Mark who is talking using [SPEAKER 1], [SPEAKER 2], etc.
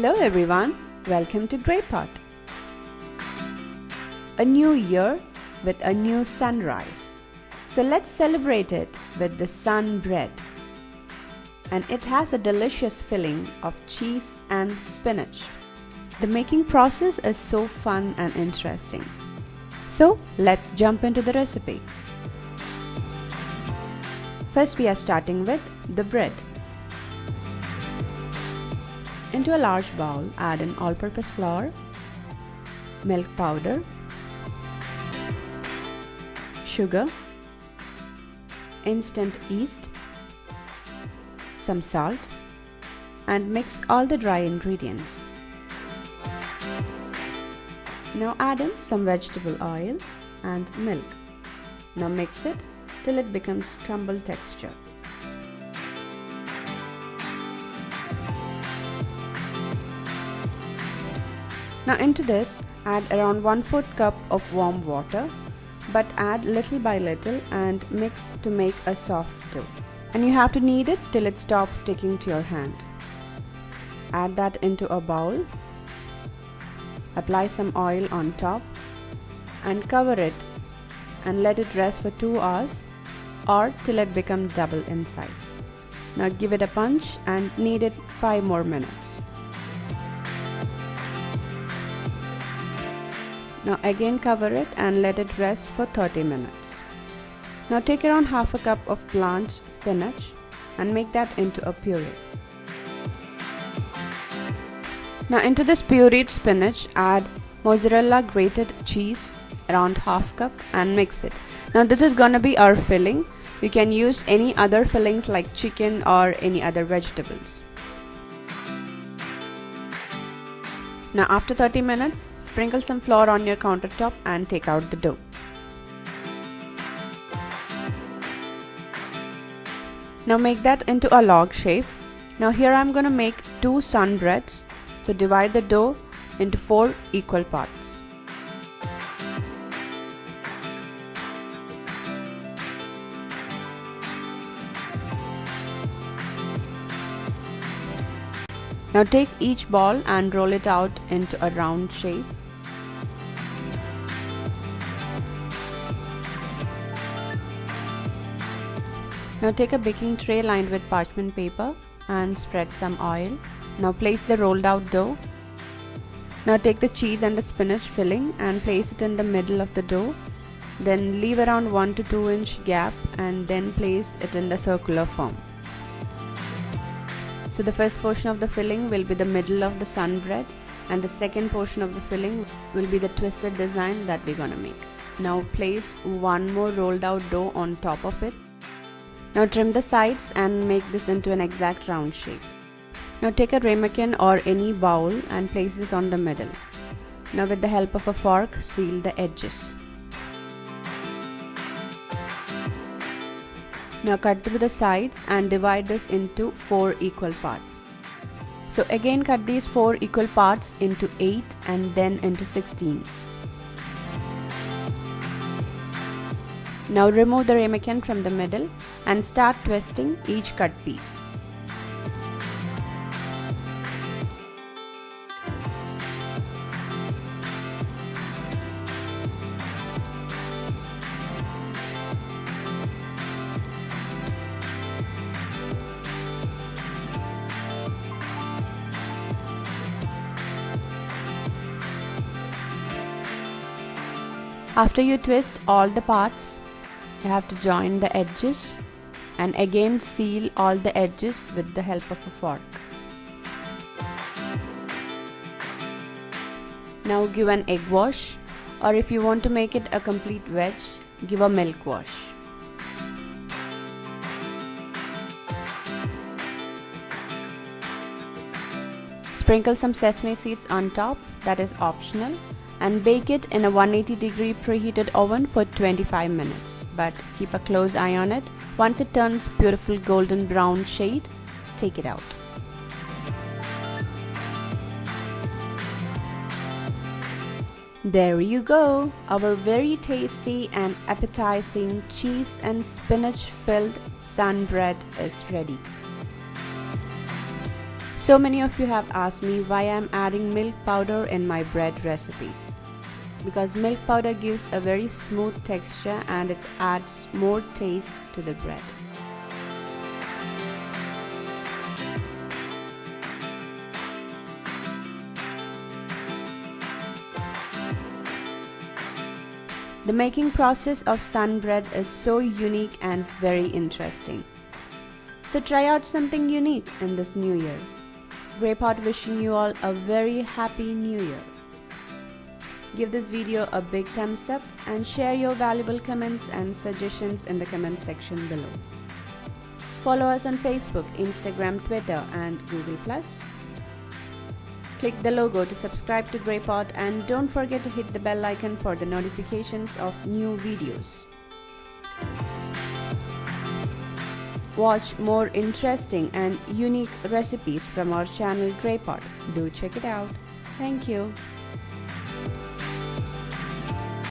[SPEAKER 1] Hello everyone, welcome to GreyPot. A new year with a new sunrise. So let's celebrate it with the sun bread. And it has a delicious filling of cheese and spinach. The making process is so fun and interesting. So let's jump into the recipe. First we are starting with the bread. Into a large bowl, add in all-purpose flour, milk powder, sugar, instant yeast, some salt, and mix all the dry ingredients. Now add in some vegetable oil and milk. Now mix it till it becomes crumble texture. Now into this, add around 1/4 cup of warm water, but add little by little and mix to make a soft dough. And you have to knead it till it stops sticking to your hand. Add that into a bowl, apply some oil on top and cover it and let it rest for 2 hours or till it becomes double in size. Now give it a punch and knead it 5 more minutes. Now again cover it and let it rest for 30 minutes. Now take around half a cup of blanched spinach and make that into a puree. Now into this pureed spinach, add mozzarella grated cheese around half cup and mix it. Now this is gonna be our filling. You can use any other fillings like chicken or any other vegetables. Now after 30 minutes, sprinkle some flour on your countertop and take out the dough. Now make that into a log shape. Now here I'm going to make 2 sun breads. So divide the dough into 4 equal parts. Now take each ball and roll it out into a round shape. Now take a baking tray lined with parchment paper and spread some oil. Now place the rolled out dough. Now take the cheese and the spinach filling and place it in the middle of the dough. Then leave around 1 to 2 inch gap and then place it in the circular form. So the first portion of the filling will be the middle of the sun bread and the second portion of the filling will be the twisted design that we're gonna make. Now place 1 more rolled out dough on top of it. Now trim the sides and make this into an exact round shape. Now take a ramekin or any bowl and place this on the middle. Now with the help of a fork, seal the edges. Now cut through the sides and divide this into 4 equal parts. So again cut these 4 equal parts into 8 and then into 16. Now remove the ramekin from the middle and start twisting each cut piece. After you twist all the parts, you have to join the edges and again seal all the edges with the help of a fork. Now give an egg wash, or if you want to make it a complete wedge, give a milk wash. Sprinkle some sesame seeds on top, that is optional, and bake it in a 180-degree preheated oven for 25 minutes. But keep a close eye on it. Once it turns beautiful golden brown shade, take it out. There you go! Our very tasty and appetizing cheese and spinach filled sun bread is ready. So many of you have asked me why I am adding milk powder in my bread recipes. Because milk powder gives a very smooth texture and it adds more taste to the bread. The making process of sun bread is so unique and very interesting. So try out something unique in this new year. GreyPot wishing you all a very happy new year. Give this video a big thumbs up and share your valuable comments and suggestions in the comment section below. Follow us on Facebook, Instagram, Twitter and Google+. Click the logo to subscribe to GreyPot and don't forget to hit the bell icon for the notifications of new videos. Watch more interesting and unique recipes from our channel GreyPot. Do check it out. Thank you.